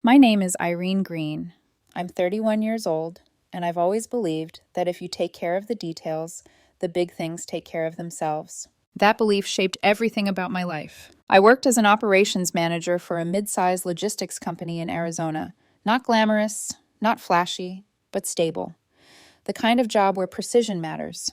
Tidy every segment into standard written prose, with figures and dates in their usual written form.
My name is Irene Green. I'm 31 years old, and I've always believed that if you take care of the details, the big things take care of themselves. That belief shaped everything about my life. I worked as an operations manager for a mid-sized logistics company in Arizona. Not glamorous, not flashy, but stable. The kind of job where precision matters,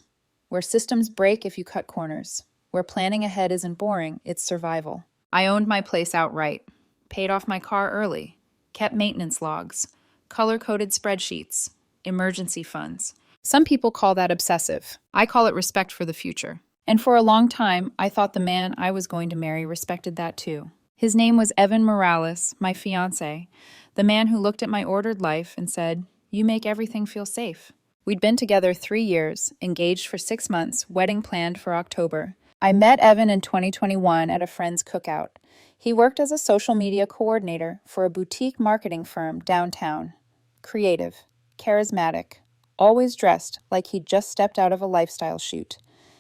where systems break if you cut corners, where planning ahead isn't boring, it's survival. I owned my place outright, paid off my car early, kept maintenance logs, color-coded spreadsheets, emergency funds. Some people call that obsessive. I call it respect for the future. And for a long time, I thought the man I was going to marry respected that too. His name was Evan Morales, my fiancé, the man who looked at my ordered life and said, "You make everything feel safe." We'd been together 3 years, engaged for 6 months, wedding planned for October. I met Evan in 2021 at a friend's cookout. He worked as a social media coordinator for a boutique marketing firm downtown. Creative, charismatic, always dressed like he'd just stepped out of a lifestyle shoot.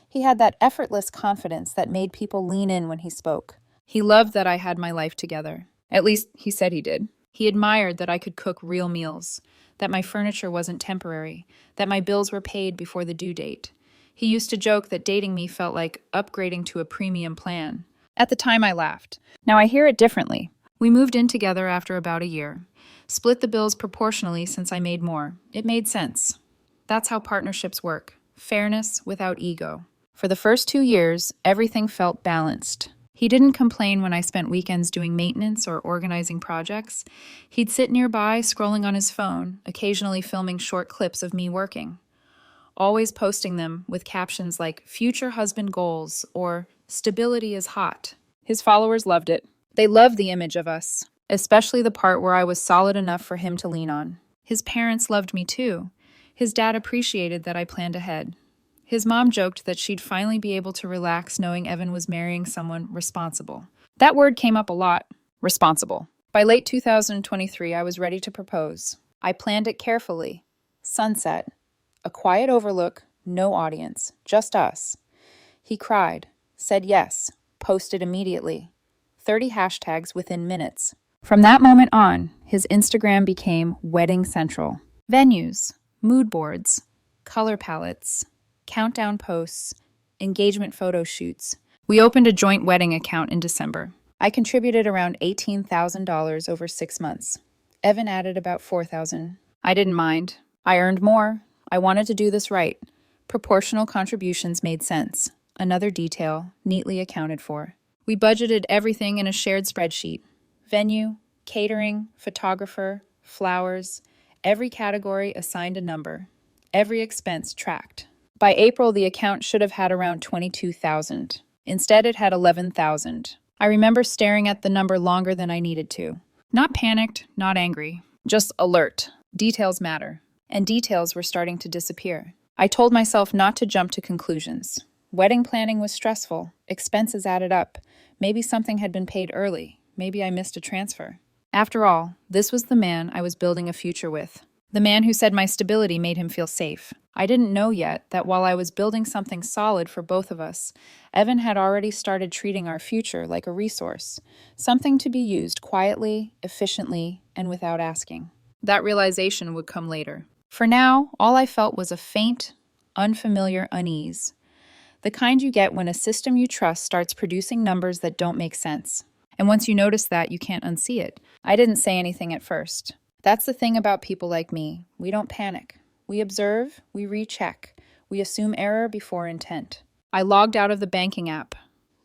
He had that effortless confidence that made people lean in when he spoke. He loved that I had my life together. At least, he said he did. He admired that I could cook real meals, that my furniture wasn't temporary, that my bills were paid before the due date. He used to joke that dating me felt like upgrading to a premium plan. At the time, I laughed. Now I hear it differently. We moved in together after about a year. Split the bills proportionally since I made more. It made sense. That's how partnerships work. Fairness without ego. For the first 2 years, everything felt balanced. He didn't complain when I spent weekends doing maintenance or organizing projects. He'd sit nearby, scrolling on his phone, occasionally filming short clips of me working. Always posting them with captions like "future husband goals" or "stability is hot." His followers loved it. They loved the image of us, especially the part where I was solid enough for him to lean on. His parents loved me too. His dad appreciated that I planned ahead. His mom joked that she'd finally be able to relax knowing Evan was marrying someone responsible. That word came up a lot. Responsible. By late 2023, I was ready to propose. I planned it carefully. Sunset. A quiet overlook, no audience, just us. He cried, said yes, posted immediately. 30 hashtags within minutes. From that moment on, his Instagram became Wedding Central. Venues, mood boards, color palettes, countdown posts, engagement photo shoots. We opened a joint wedding account in December. I contributed around $18,000 over 6 months. Evan added about $4,000. I didn't mind. I earned more. I wanted to do this right. Proportional contributions made sense. Another detail, neatly accounted for. We budgeted everything in a shared spreadsheet. Venue, catering, photographer, flowers. Every category assigned a number. Every expense tracked. By April, the account should have had around $22,000. Instead, it had $11,000. I remember staring at the number longer than I needed to. Not panicked, not angry. Just alert. Details matter. And details were starting to disappear. I told myself not to jump to conclusions. Wedding planning was stressful. Expenses added up. Maybe something had been paid early. Maybe I missed a transfer. After all, this was the man I was building a future with. The man who said my stability made him feel safe. I didn't know yet that while I was building something solid for both of us, Evan had already started treating our future like a resource, something to be used quietly, efficiently, and without asking. That realization would come later. For now, all I felt was a faint, unfamiliar unease. The kind you get when a system you trust starts producing numbers that don't make sense. And once you notice that, you can't unsee it. I didn't say anything at first. That's the thing about people like me. We don't panic. We observe, we recheck, we assume error before intent. I logged out of the banking app,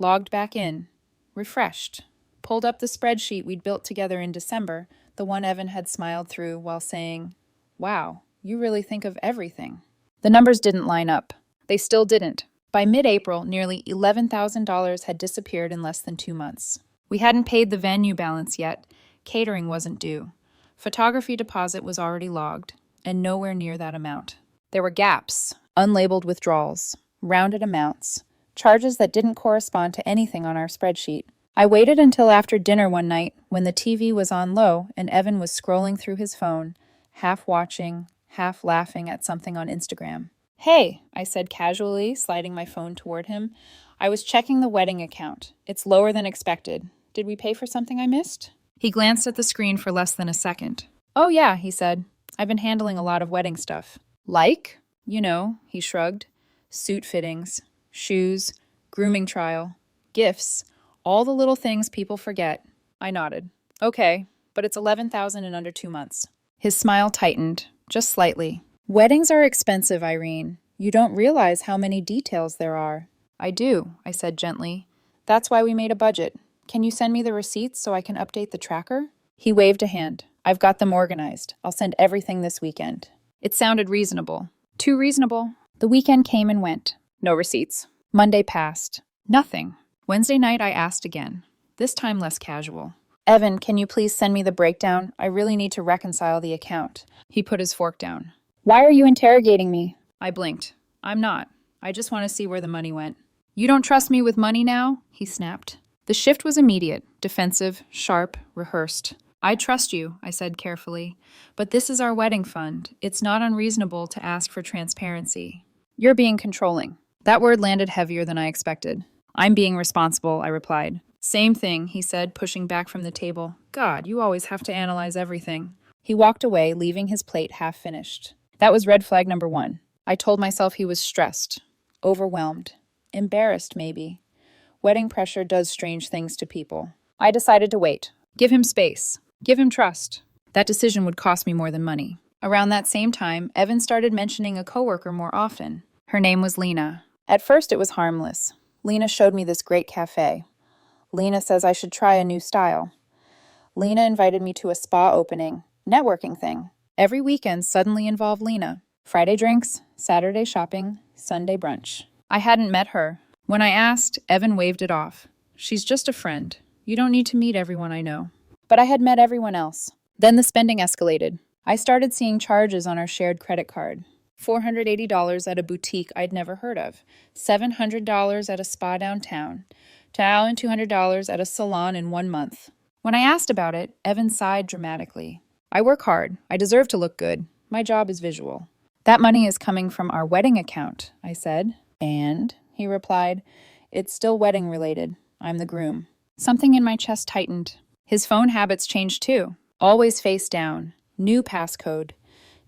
logged back in, refreshed, pulled up the spreadsheet we'd built together in December, the one Evan had smiled through while saying, "Wow, you really think of everything." The numbers didn't line up. They still didn't. By mid-April, nearly $11,000 had disappeared in less than 2 months. We hadn't paid the venue balance yet. Catering wasn't due. Photography deposit was already logged, and nowhere near that amount. There were gaps, unlabeled withdrawals, rounded amounts, charges that didn't correspond to anything on our spreadsheet. I waited until after dinner one night when the TV was on low and Evan was scrolling through his phone, half watching, half laughing at something on Instagram. "Hey," I said casually, sliding my phone toward him. "I was checking the wedding account. It's lower than expected. Did we pay for something I missed?" He glanced at the screen for less than a second. "Oh, yeah," he said. "I've been handling a lot of wedding stuff." "Like?" "You know," he shrugged. "Suit fittings, shoes, grooming trial, gifts, all the little things people forget." I nodded. "Okay, but it's 11,000 in under 2 months." His smile tightened, just slightly. "Weddings are expensive, Irene. You don't realize how many details there are." "I do," I said gently. "That's why we made a budget. Can you send me the receipts so I can update the tracker?" He waved a hand. "I've got them organized. I'll send everything this weekend." It sounded reasonable. Too reasonable. The weekend came and went. No receipts. Monday passed. Nothing. Wednesday night I asked again. This time less casual. "Evan, can you please send me the breakdown? I really need to reconcile the account." He put his fork down. "Why are you interrogating me?" I blinked. "I'm not. I just want to see where the money went." "You don't trust me with money now?" he snapped. The shift was immediate, defensive, sharp, rehearsed. "I trust you," I said carefully, "but this is our wedding fund. It's not unreasonable to ask for transparency." "You're being controlling." That word landed heavier than I expected. "I'm being responsible," I replied. "Same thing," he said, pushing back from the table. "God, you always have to analyze everything." He walked away, leaving his plate half finished. That was red flag number 1. I told myself he was stressed, overwhelmed, embarrassed maybe. Wedding pressure does strange things to people. I decided to wait. Give him space. Give him trust. That decision would cost me more than money. Around that same time, Evan started mentioning a coworker more often. Her name was Lena. At first it was harmless. Lena showed me this great cafe. Lena says I should try a new style. Lena invited me to a spa opening, networking thing. Every weekend suddenly involved Lena. Friday drinks, Saturday shopping, Sunday brunch. I hadn't met her. When I asked, Evan waved it off. "She's just a friend. You don't need to meet everyone I know." But I had met everyone else. Then the spending escalated. I started seeing charges on our shared credit card. $480 at a boutique I'd never heard of. $700 at a spa downtown. $200 at a salon in 1 month. When I asked about it, Evan sighed dramatically. "I work hard. I deserve to look good. My job is visual." "That money is coming from our wedding account," I said. "And?" he replied. "It's still wedding related. I'm the groom." Something in my chest tightened. His phone habits changed too. Always face down. New passcode.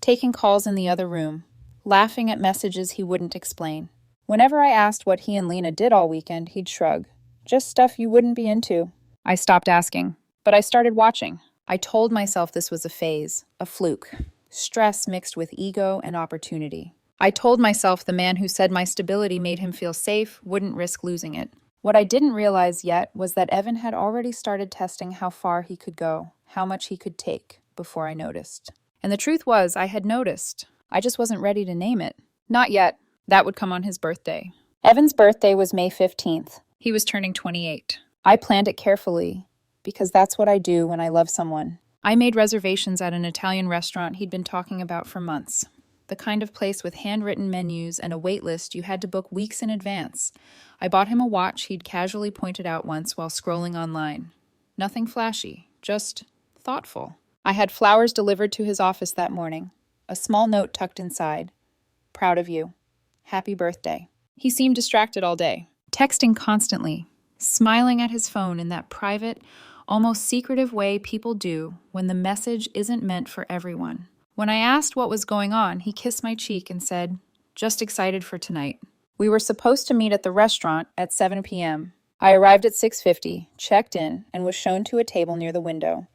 Taking calls in the other room. Laughing at messages he wouldn't explain. Whenever I asked what he and Lena did all weekend, he'd shrug. "Just stuff you wouldn't be into." I stopped asking, but I started watching. I told myself this was a phase, a fluke. Stress mixed with ego and opportunity. I told myself the man who said my stability made him feel safe wouldn't risk losing it. What I didn't realize yet was that Evan had already started testing how far he could go, how much he could take, before I noticed. And the truth was, I had noticed. I just wasn't ready to name it. Not yet. That would come on his birthday. Evan's birthday was May 15th. He was turning 28. I planned it carefully, because that's what I do when I love someone. I made reservations at an Italian restaurant he'd been talking about for months. The kind of place with handwritten menus and a wait list you had to book weeks in advance. I bought him a watch he'd casually pointed out once while scrolling online. Nothing flashy, just thoughtful. I had flowers delivered to his office that morning. A small note tucked inside. "Proud of you. Happy birthday." He seemed distracted all day, texting constantly, smiling at his phone in that private, almost secretive way people do when the message isn't meant for everyone. When I asked what was going on, he kissed my cheek and said, "Just excited for tonight." We were supposed to meet at the restaurant at 7 p.m. I arrived at 6:50, checked in, and was shown to a table near the window.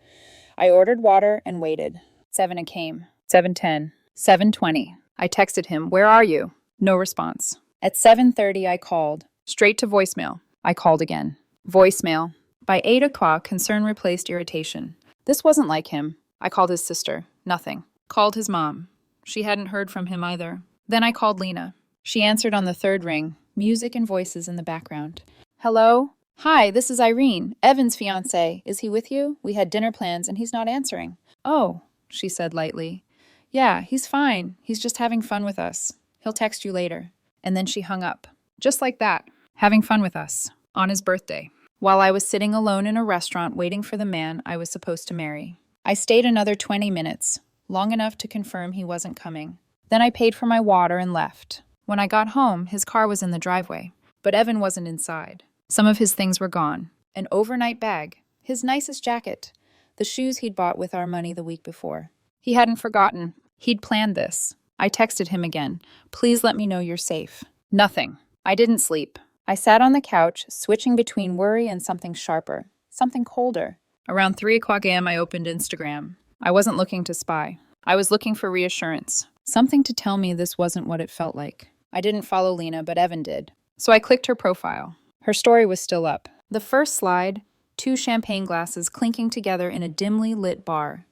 I ordered water and waited. 7 came. 7:10. 7:20. I texted him, "Where are you?" No response. At 7:30, I called. Straight to voicemail. I called again. Voicemail. By 8 o'clock, concern replaced irritation. This wasn't like him. I called his sister. Nothing. Called his mom. She hadn't heard from him either. Then I called Lena. She answered on the third ring, music and voices in the background. "Hello? Hi, this is Irene, Evan's fiancé. Is he with you? We had dinner plans and he's not answering." "Oh," she said lightly. "Yeah, he's fine. He's just having fun with us. He'll text you later." And then she hung up. Just like that. Having fun with us. On his birthday. While I was sitting alone in a restaurant waiting for the man I was supposed to marry. I stayed another 20 minutes, long enough to confirm he wasn't coming. Then I paid for my water and left. When I got home, his car was in the driveway, but Evan wasn't inside. Some of his things were gone. An overnight bag, his nicest jacket, the shoes he'd bought with our money the week before. He hadn't forgotten. He'd planned this. I texted him again. Please let me know you're safe. Nothing. I didn't sleep. I sat on the couch, switching between worry and something sharper, something colder. Around 3 o'clock a.m., I opened Instagram. I wasn't looking to spy. I was looking for reassurance, something to tell me this wasn't what it felt like. I didn't follow Lena, but Evan did. So I clicked her profile. Her story was still up. The first slide, 2 champagne glasses clinking together in a dimly lit bar.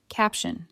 Caption,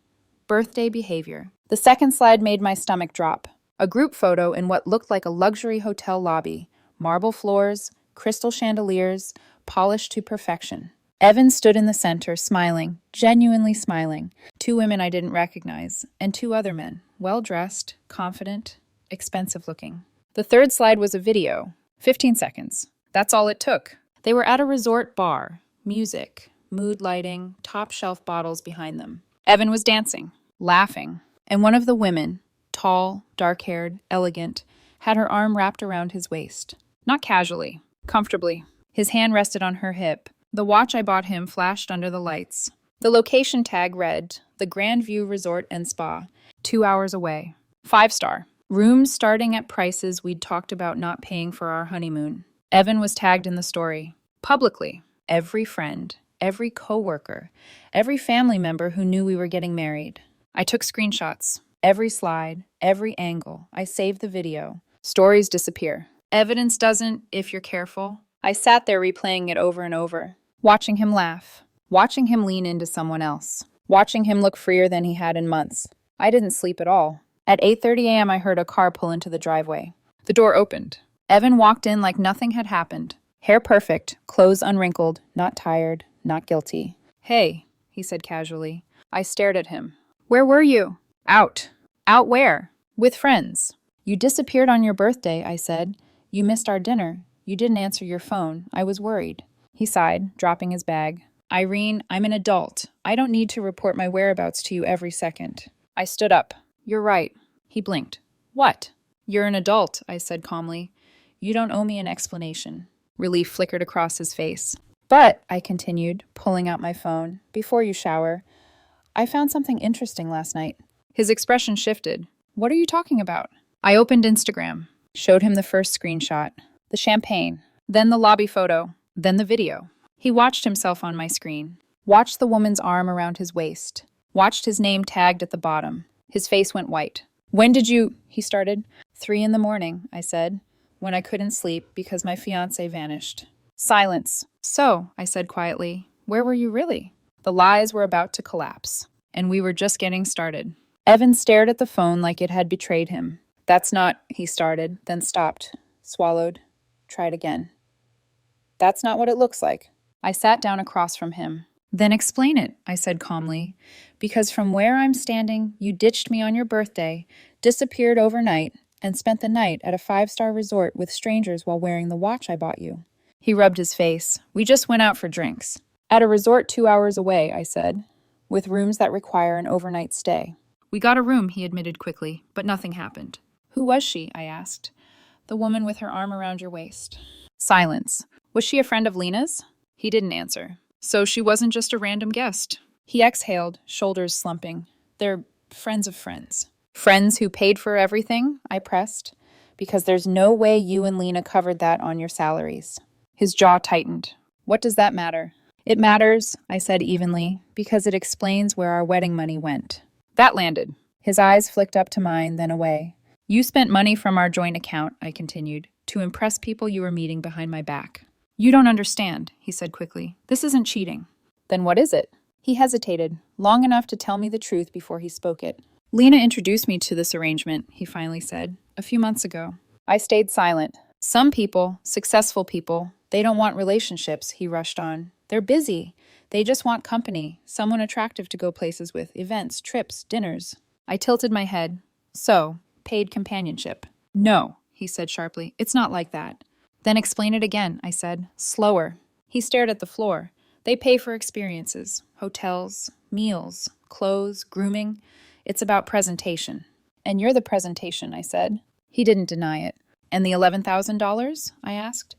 birthday behavior. The second slide made my stomach drop. A group photo in what looked like a luxury hotel lobby. Marble floors, crystal chandeliers, polished to perfection. Evan stood in the center, smiling, genuinely smiling. 2 women I didn't recognize, and 2 other men, well-dressed, confident, expensive-looking. The third slide was a video, 15 seconds. That's all it took. They were at a resort bar, music, mood lighting, top-shelf bottles behind them. Evan was dancing, laughing, and one of the women, tall, dark-haired, elegant, had her arm wrapped around his waist. Not casually, comfortably. His hand rested on her hip. The watch I bought him flashed under the lights. The location tag read, the Grand View Resort and Spa, 2 hours away. 5-star. Rooms starting at prices we'd talked about not paying for our honeymoon. Evan was tagged in the story. Publicly. Every friend, every coworker, every family member who knew we were getting married. I took screenshots. Every slide, every angle. I saved the video. Stories disappear. Evidence doesn't, if you're careful. I sat there replaying it over and over, watching him laugh, watching him lean into someone else, watching him look freer than he had in months. I didn't sleep at all. At 8:30 a.m., I heard a car pull into the driveway. The door opened. Evan walked in like nothing had happened. Hair perfect, clothes unwrinkled, not tired, not guilty. Hey, he said casually. I stared at him. Where were you? Out. Out where? With friends. You disappeared on your birthday, I said. You missed our dinner. You didn't answer your phone. I was worried. He sighed, dropping his bag. Irene, I'm an adult. I don't need to report my whereabouts to you every second. I stood up. You're right. He blinked. What? You're an adult, I said calmly. You don't owe me an explanation. Relief flickered across his face. But, I continued, pulling out my phone, before you shower, I found something interesting last night. His expression shifted. What are you talking about? I opened Instagram, showed him the first screenshot, the champagne, then the lobby photo, then the video. He watched himself on my screen, watched the woman's arm around his waist, watched his name tagged at the bottom. His face went white. When did you, he started. 3 a.m, I said, when I couldn't sleep because my fiancé vanished. Silence. So, I said quietly, where were you really? The lies were about to collapse, and we were just getting started. Evan stared at the phone like it had betrayed him. That's not, he started, then stopped, swallowed, tried again. That's not what it looks like. I sat down across from him. Then explain it, I said calmly, because from where I'm standing, you ditched me on your birthday, disappeared overnight, and spent the night at a 5-star resort with strangers while wearing the watch I bought you. He rubbed his face. We just went out for drinks. At a resort 2 hours away, I said, with rooms that require an overnight stay. We got a room, he admitted quickly, but nothing happened. Who was she? I asked. The woman with her arm around your waist. Silence. Was she a friend of Lena's? He didn't answer. So she wasn't just a random guest. He exhaled, shoulders slumping. They're friends of friends. Friends who paid for everything? I pressed. Because there's no way you and Lena covered that on your salaries. His jaw tightened. What does that matter? It matters, I said evenly, because it explains where our wedding money went. That landed. His eyes flicked up to mine, then away. You spent money from our joint account, I continued, to impress people you were meeting behind my back. You don't understand, he said quickly. This isn't cheating. Then what is it? He hesitated, long enough to tell me the truth before he spoke it. Lena introduced me to this arrangement, he finally said, a few months ago. I stayed silent. Some people, successful people, they don't want relationships, he rushed on. They're busy. They just want company, someone attractive to go places with, events, trips, dinners. I tilted my head. So, paid companionship. No, he said sharply. It's not like that. Then explain it again, I said, slower. He stared at the floor. They pay for experiences, hotels, meals, clothes, grooming. It's about presentation. And you're the presentation, I said. He didn't deny it. And the $11,000? I asked.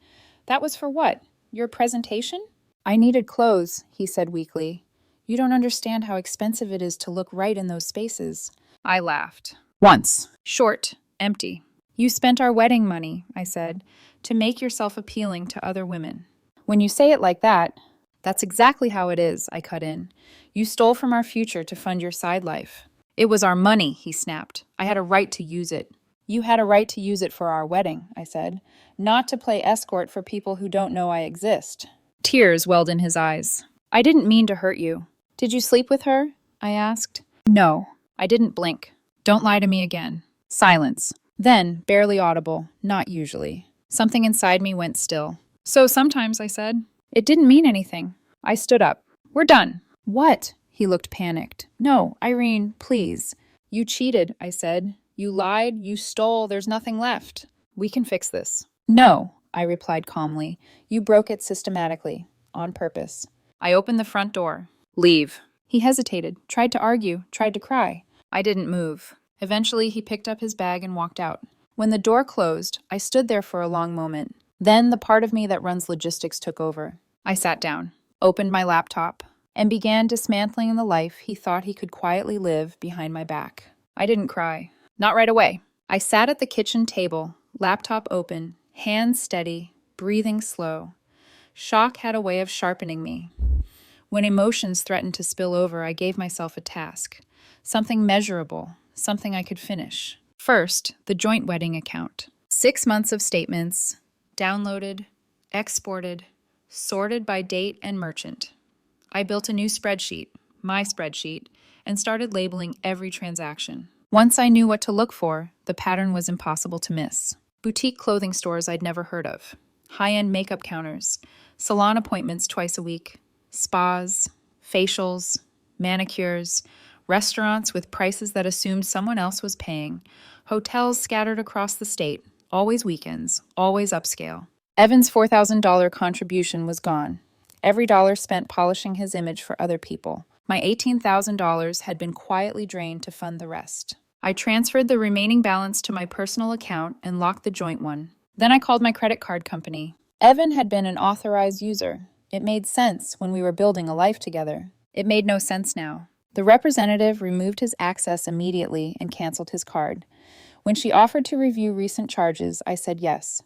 That was for what? Your presentation? I needed clothes, he said weakly. You don't understand how expensive it is to look right in those spaces. I laughed. Once. Short. Empty. You spent our wedding money, I said, to make yourself appealing to other women. When you say it like that, that's exactly how it is, I cut in. You stole from our future to fund your side life. It was our money, he snapped. I had a right to use it. You had a right to use it for our wedding, I said, not to play escort for people who don't know I exist. Tears welled in his eyes. I didn't mean to hurt you. Did you sleep with her? I asked. No. I didn't blink. Don't lie to me again. Silence. Then, barely audible, not usually. Something inside me went still. So sometimes, I said. It didn't mean anything. I stood up. We're done. What? He looked panicked. No, Irene, please. You cheated, I said. You lied, you stole, there's nothing left. We can fix this. No, I replied calmly. You broke it systematically, on purpose. I opened the front door. Leave. He hesitated, tried to argue, tried to cry. I didn't move. Eventually, he picked up his bag and walked out. When the door closed, I stood there for a long moment. Then the part of me that runs logistics took over. I sat down, opened my laptop, and began dismantling the life he thought he could quietly live behind my back. I didn't cry. Not right away. I sat at the kitchen table, laptop open, hands steady, breathing slow. Shock had a way of sharpening me. When emotions threatened to spill over, I gave myself a task. Something measurable, something I could finish. First, the joint wedding account. 6 months of statements, downloaded, exported, sorted by date and merchant. I built a new spreadsheet, my spreadsheet, and started labeling every transaction. Once I knew what to look for, the pattern was impossible to miss. Boutique clothing stores I'd never heard of, high-end makeup counters, salon appointments twice a week, spas, facials, manicures, restaurants with prices that assumed someone else was paying, hotels scattered across the state, always weekends, always upscale. Evan's $4,000 contribution was gone. Every dollar spent polishing his image for other people. My $18,000 had been quietly drained to fund the rest. I transferred the remaining balance to my personal account and locked the joint one. Then I called my credit card company. Evan had been an authorized user. It made sense when we were building a life together. It made no sense now. The representative removed his access immediately and canceled his card. When she offered to review recent charges, I said yes.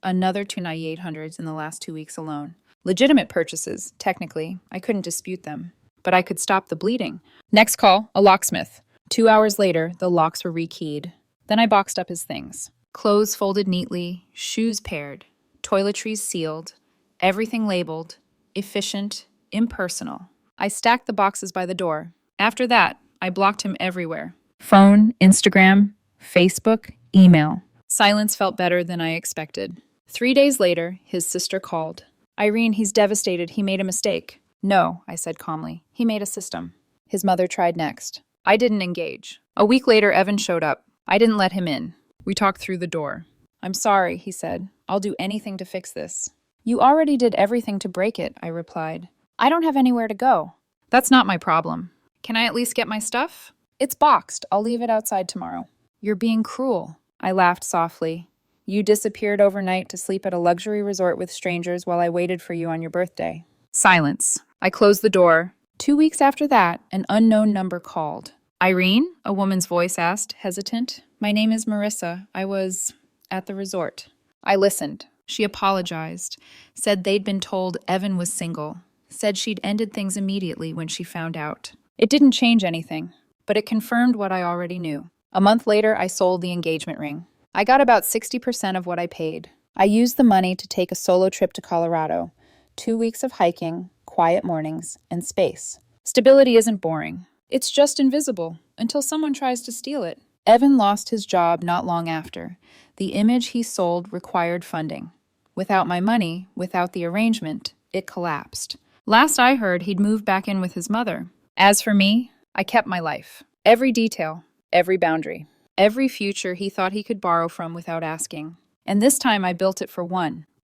Another 2,800s in the last 2 weeks alone. Legitimate purchases, technically. I couldn't dispute them. But I could stop the bleeding. Next call, a locksmith. 2 hours later, the locks were rekeyed. Then I boxed up his things. Clothes folded neatly, shoes paired, toiletries sealed, everything labeled, efficient, impersonal. I stacked the boxes by the door. After that, I blocked him everywhere. Phone, Instagram, Facebook, email. Silence felt better than I expected. 3 days later, his sister called. Irene, he's devastated. He made a mistake. No, I said calmly. He made a system. His mother tried next. I didn't engage. A week later, Evan showed up. I didn't let him in. We talked through the door. I'm sorry, he said. I'll do anything to fix this. You already did everything to break it, I replied. I don't have anywhere to go. That's not my problem. Can I at least get my stuff? It's boxed. I'll leave it outside tomorrow. You're being cruel. I laughed softly. You disappeared overnight to sleep at a luxury resort with strangers while I waited for you on your birthday. Silence. I closed the door. 2 weeks after that, an unknown number called. Irene? A woman's voice asked, hesitant. My name is Marissa. I was at the resort. I listened. She apologized, said they'd been told Evan was single, said she'd ended things immediately when she found out. It didn't change anything, but it confirmed what I already knew. A month later, I sold the engagement ring. I got about 60% of what I paid. I used the money to take a solo trip to Colorado. 2 weeks of hiking, quiet mornings, and space. Stability isn't boring. It's just invisible until someone tries to steal it. Evan lost his job not long after. The image he sold required funding. Without my money, without the arrangement, it collapsed. Last I heard, he'd moved back in with his mother. As for me, I kept my life. Every detail, every boundary, every future he thought he could borrow from without asking. And this time I built it for one,